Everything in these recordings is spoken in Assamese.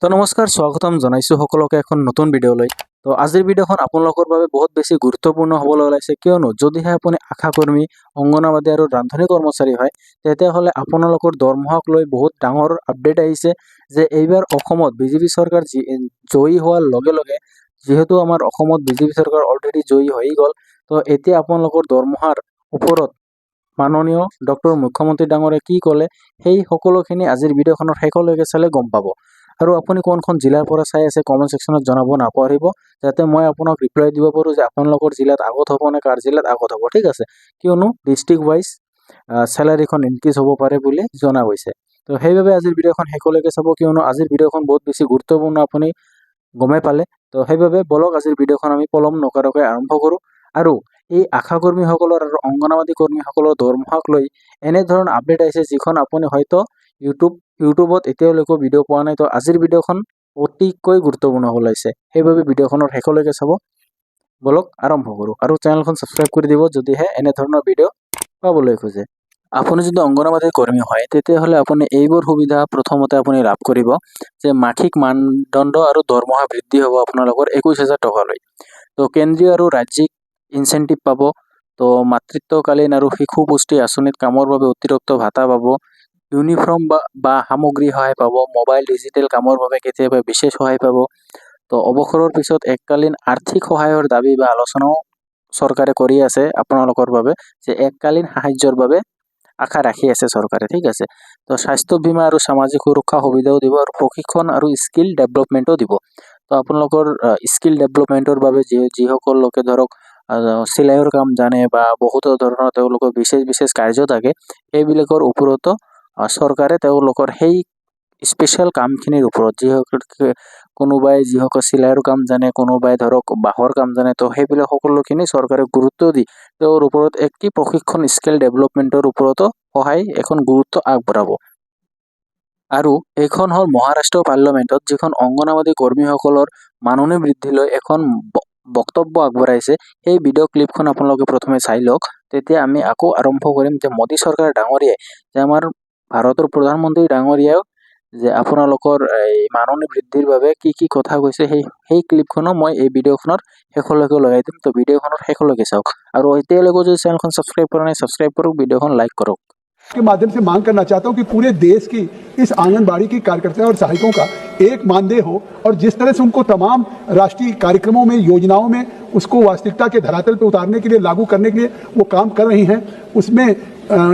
তো নমস্কাৰ স্বাগতম জনাইছো সকলোকে এখন নতুন ভিডিঅ'লৈ। তো আজিৰ ভিডিঅ'খন আপোনালোকৰ বাবে বহুত বেছি গুৰুত্বপূৰ্ণ হ'বলৈ ওলাইছে, কিয়নো যদিহে আপুনি আশাকৰ্মী, অংগনবাদী আৰু ৰান্ধনী কৰ্মচাৰী হয়, তেতিয়াহ'লে আপোনালোকৰ দৰমহাক লৈ বহুত ডাঙৰ আপডেট আহিছে যে এইবাৰ অসমত বিজেপি চৰকাৰ জয়ী হোৱাৰ লগে লগে, যিহেতু আমাৰ অসমত বিজেপি চৰকাৰ অলৰেডি জয়ী হৈ গ'ল, তো এতিয়া আপোনালোকৰ দৰমহাৰ ওপৰত মাননীয় ডক্টৰ মুখ্যমন্ত্ৰী ডাঙৰে কি ক'লে সেই সকলোখিনি আজিৰ ভিডিঅ'খনৰ শেষলৈকে চালে গম পাব। আৰু আপুনি কোনখন জিলাৰ পৰা চাই আছে কমেণ্ট ছেকশ্যনত জনাব নাপাহৰিব, যাতে মই আপোনাক ৰিপ্লাই দিব পাৰোঁ যে আপোনালোকৰ জিলাত আগত হ'ব নে কাৰ জিলাত আগত হ'ব, ঠিক আছে। কিয়নো ডিষ্ট্ৰিক্ট ৱাইজ চেলাৰীখন ইনক্ৰিজ হ'ব পাৰে বুলি জনা গৈছে। তো সেইবাবে আজিৰ ভিডিঅ'খন শেষলৈকে চাব, কিয়নো আজিৰ ভিডিঅ'খন বহুত বেছি গুৰুত্বপূৰ্ণ, আপুনি গমেই পালে। তো সেইবাবে বলক আজিৰ ভিডিঅ'খন আমি পলম নকৰাকৈ আৰম্ভ কৰোঁ। আৰু এই আশাকৰ্মীসকলৰ আৰু অংগনবাদী কৰ্মীসকলৰ দৰমহাক লৈ এনেধৰণৰ আপডেট আহিছে, যিখন আপুনি হয়তো ইউটিউবত এতিয়ালৈকে ভিডিঅ' পোৱা নাই। তো আজিৰ ভিডিঅ'খন অতিকৈ গুৰুত্বপূৰ্ণ ওলাইছে, সেইবাবে ভিডিঅ'খনৰ শেষলৈকে চাব। বলক আৰম্ভ কৰোঁ, আৰু চেনেলখন ছাবস্ক্ৰাইব কৰি দিব যদিহে এনেধৰণৰ ভিডিঅ' পাবলৈ খোজে। আপুনি যদি অংগনবাদী কৰ্মী হয়, তেতিয়াহ'লে আপুনি এইবোৰ সুবিধা প্ৰথমতে আপুনি লাভ কৰিব, যে মাসিক মানদণ্ড আৰু দৰমহা বৃদ্ধি হ'ব আপোনালোকৰ 21,000 টকালৈ। তো কেন্দ্ৰীয় আৰু ৰাজ্যিক ইনচেণ্টিভ পাব। তো মাতৃত্বকালীন আৰু শিশু পুষ্টি আঁচনিত কামৰ বাবে অতিৰিক্ত ভাতা পাব। ইউনিফৰ্ম বা সামগ্ৰী সহায় পাব। মোবাইল ডিজিটেল কামৰ বাবে কেতিয়াবা বিশেষ সহায় পাব। তো অৱসৰৰ পিছত এককালীন আৰ্থিক সহায়ৰ দাবী বা আলোচনাও চৰকাৰে কৰি আছে আপোনালোকৰ বাবে, যে এককালীন সাহায্যৰ বাবে আশা ৰাখি আছে চৰকাৰে, ঠিক আছে। তো স্বাস্থ্য বীমা আৰু সামাজিক সুৰক্ষা সুবিধাও দিব, আৰু প্ৰশিক্ষণ আৰু স্কিল ডেভেলপমেণ্টো দিব। তো আপোনালোকৰ স্কিল ডেভেলপমেণ্টৰ বাবে যিসকল লোকে ধৰক চিলাইৰ কাম জানে বা বহুতো ধৰণৰ তেওঁলোকৰ বিশেষ কাৰ্য থাকে, সেইবিলাকৰ ওপৰতো চৰকাৰে তেওঁলোকৰ সেই স্পেচিয়েল কামখিনিৰ ওপৰত, যিসকল চিলাইৰ কাম জানে, কোনোবাই ধৰক বাঁহৰ কাম জানে, তো সেইবিলাক সকলোখিনি চৰকাৰে গুৰুত্ব দি তেওঁৰ ওপৰত একটি প্ৰশিক্ষণ স্কিল ডেভেলপমেণ্টৰ ওপৰতো এখন গুৰুত্ব আগবঢ়াব। আৰু এইখন হ'ল মহাৰাষ্ট্ৰ পাৰ্লিয়ামেণ্টত, যিখন অংগনবাদী কৰ্মীসকলৰ মাননি বৃদ্ধি লৈ এখন বক্তব্য আগবঢ়াইছে। সেই ভিডিঅ' ক্লিপখন আপোনালোকে প্ৰথমে চাই লওক, তেতিয়া আমি আকৌ আৰম্ভ কৰিম যে মোদী চৰকাৰ ডাঙৰীয়াই, যে আমাৰ ভাৰতৰ প্ৰধানমন্ত্ৰী ডাঙৰীয়াও যে আপোনালোকৰ এই মাননি বৃদ্ধিৰ বাবে কি কথা কৈছে, সেই ক্লিপখনো মই এই ভিডিঅ'খনৰ শেষলৈকে লগাই দিম। তো ভিডিঅ'খনৰ শেষলৈকে চাওক, আৰু এতিয়ালৈকে যদি চেনেলখন ছাবস্ক্ৰাইব কৰা নাই ছাবস্ক্ৰাইব কৰক, ভিডিঅ'খন লাইক কৰক। के माध्यम से मांग करना चाहता हूं कि पूरे देश की इस आंगनबाड़ी की कार्यकर्ता और सहायकों का एक मानदेय हो, और जिस तरह से उनको तमाम राष्ट्रीय कार्यक्रमों में, योजनाओं में उसको वास्तविकता के धरातल पर उतारने के लिए, लागू करने के लिए वो काम कर रही हैं, उसमें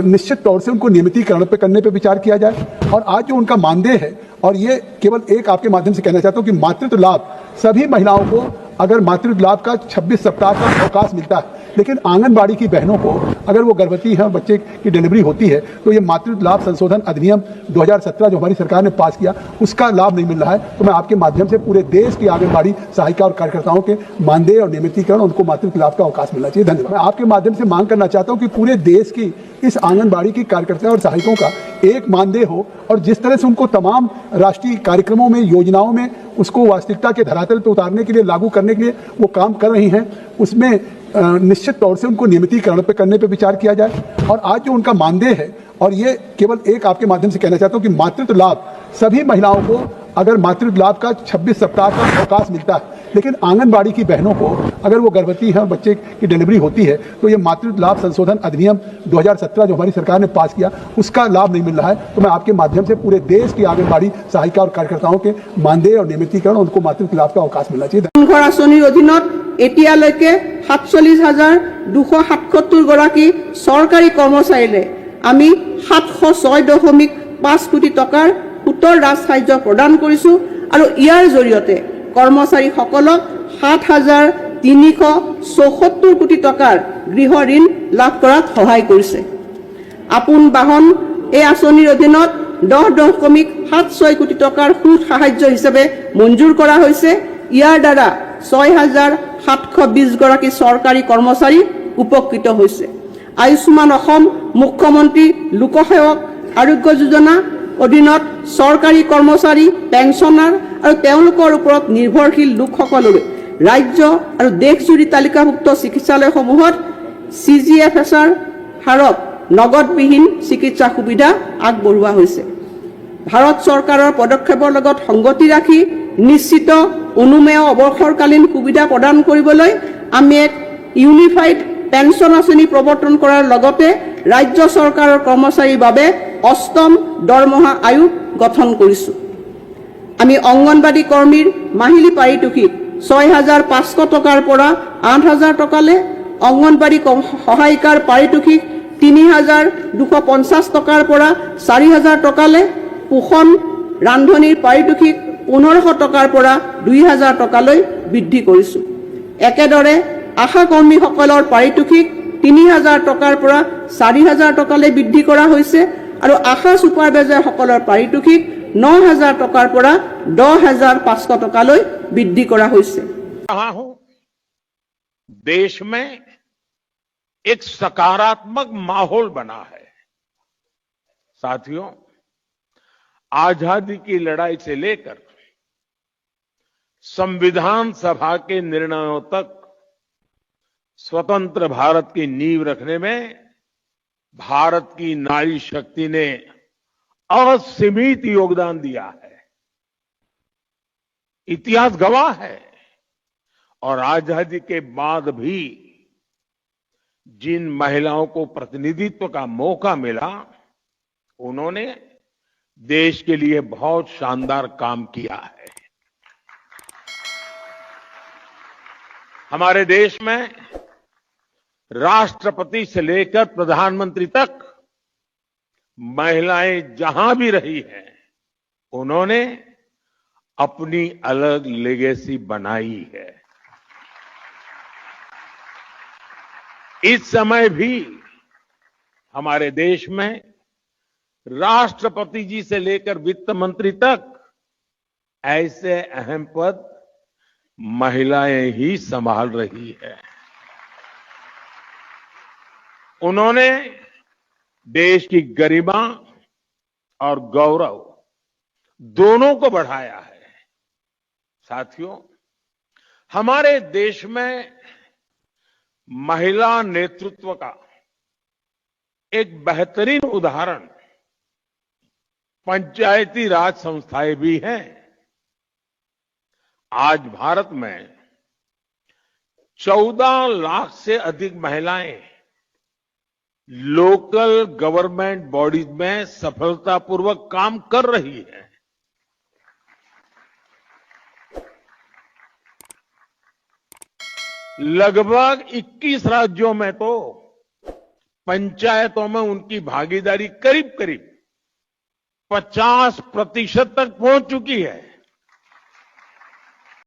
निश्चित तौर से उनको नियमितीकरण पे करने पे विचार किया जाए। और आज जो उनका मानदेय है, और ये केवल एक आपके माध्यम से कहना चाहता हूँ कि मातृत्व लाभ सभी महिलाओं को, अगर मातृत्व लाभ का 26 सप्ताह का अवकाश मिलता है, लेकिन आंगनबाड़ी की बहनों को अगर वो गर्भवती हैं और बच्चे की डिलीवरी होती है, तो ये मातृत्व लाभ संशोधन अधिनियम 2017 जो हमारी सरकार ने पास किया, उसका लाभ नहीं मिल रहा है। तो मैं आपके माध्यम से पूरे देश की आंगनबाड़ी सहायिका और कार्यकर्ताओं के मानदेय और नियमितीकरण, उनको मातृत्व लाभ का अवकाश मिलना चाहिए। धन्यवाद। मैं आपके माध्यम से मांग करना चाहता हूँ कि पूरे देश की इस आंगनबाड़ी की कार्यकर्ता और सहायकों का एक मानदेय हो, और जिस तरह से उनको तमाम राष्ट्रीय कार्यक्रमों में, योजनाओं में उसको वास्तविकता के धरातल पर उतारने के लिए, लागू करने के लिए वो काम कर रही हैं, उसमें निश्चित तौर से उनको नियमितीकरण पे करने पे विचार किया जाए। और आज जो उनका मानदेय है, और ये केवल एक आपके माध्यम से कहना चाहता हूँ कि मातृत्व लाभ सभी महिलाओं को, अगर मातृत्व लाभ का 26 सप्ताह का अवकाश मिलता है, लेकिन आंगनबाड़ी की बहनों को अगर वो गर्भवती हैं और बच्चे की डिलीवरी होती है, तो ये मातृत्व लाभ संशोधन अधिनियम 2017 जो हमारी सरकार ने पास किया, उसका लाभ नहीं मिल रहा है। तो मैं आपके माध्यम से पूरे देश की आंगनबाड़ी सहायिका और कार्यकर्ताओं के मानदेय और नियमितीकरण, उनको मातृत्व लाभ का अवकाश मिलना चाहिए। ঘৰ আঁচনিৰ অধীনত এতিয়ালৈকে 47,277 গৰাকী চৰকাৰী কৰ্মচাৰীলে আমি 706.5 কোটি টকাৰ সুতৰ ৰাজসাহায্য প্ৰদান কৰিছোঁ, আৰু ইয়াৰ জৰিয়তে কৰ্মচাৰীসকলক 7,374 কোটি টকাৰ গৃহ ঋণ লাভ কৰাত সহায় কৰিছে। আপোন বাহন এই আঁচনিৰ অধীনত 10.76 কোটি টকাৰ সুদ সাহায্য হিচাপে মঞ্জুৰ কৰা হৈছে। ইয়াৰ দ্বাৰা 6,720 গৰাকী চৰকাৰী কৰ্মচাৰী উপকৃত হৈছে। আয়ুষ্মান অসম মুখ্যমন্ত্ৰী লোকসেৱক আৰোগ্য যোজনা অধীনত চৰকাৰী কৰ্মচাৰী, পেঞ্চনাৰ আৰু তেওঁলোকৰ ওপৰত নিৰ্ভৰশীল লোকসকললৈ ৰাজ্য আৰু দেশজুৰি তালিকাভুক্ত চিকিৎসালয়সমূহত CGFSR হাৰত নগদবিহীন চিকিৎসা সুবিধা আগবঢ়োৱা হৈছে। ভাৰত চৰকাৰৰ পদক্ষেপৰ লগত সংগতি ৰাখি নিশ্চিত অনুমেয় অৱসৰকালীন সুবিধা প্ৰদান কৰিবলৈ আমি এক ইউনিফাইড পেঞ্চন আঁচনি প্ৰৱৰ্তন কৰাৰ লগতে ৰাজ্য চৰকাৰৰ কৰ্মচাৰীৰ বাবে ৮ম দৰমহা আয়োগ গঠন কৰিছোঁ। আমি অংগনবাড়ী কৰ্মীৰ মাহিলী পাৰিতোষিক ৬,৫০০ টকাৰ পৰা ৮,০০০ টকালৈ, অংগনবাড়ী সহায়িকাৰ পাৰিতোষিক ৩,২৫০ টকাৰ পৰা ৪,০০০ টকালৈ, পোষণ ৰান্ধনিৰ পাৰিতোষিক ১৫০০ টকাৰ পৰা ২,০০০ টকালৈ বৃদ্ধি কৰিছোঁ। একেদৰে আশা কৰ্মীসকলৰ পাৰিতোষিক ৩,০০০ টকাৰ পৰা ৪,০০০ টকালৈ বৃদ্ধি কৰা হৈছে আৰু আশা ছুপাৰভাইজাৰসকলৰ পাৰিতোষিক ৯,০০০ টকাৰ পৰা ১০,৫০০ টকালৈ বৃদ্ধি কৰা হৈছে। रहा हूं, देश में एक सकारात्मक माहौल बना है। साथियों, आजादी की लड़ाई से लेकर संविधान सभा के निर्णयों तक स्वतंत्र भारत की नींव रखने में भारत की नारी शक्ति ने असीमित योगदान दिया है। इतिहास गवाह है। और आजादी के बाद भी जिन महिलाओं को प्रतिनिधित्व का मौका मिला, उन्होंने देश के लिए बहुत शानदार काम किया है। हमारे देश में राष्ट्रपति से लेकर प्रधानमंत्री तक महिलाएं जहां भी रही हैं, उन्होंने अपनी अलग लेगेसी बनाई है। इस समय भी हमारे देश में राष्ट्रपति जी से लेकर वित्त मंत्री तक ऐसे अहम पद महिलाएं ही संभाल रही है। उन्होंने देश की गरिमा और गौरव दोनों को बढ़ाया है। साथियों, हमारे देश में महिला नेतृत्व का एक बेहतरीन उदाहरण पंचायती राज संस्थाएं भी हैं। आज भारत में 14 लाख से अधिक महिलाएं लोकल गवर्नमेंट बॉडीज में सफलतापूर्वक काम कर रही हैं। लगभग 21 राज्यों में तो पंचायतों में उनकी भागीदारी करीब करीब 50% तक पहुंच चुकी है।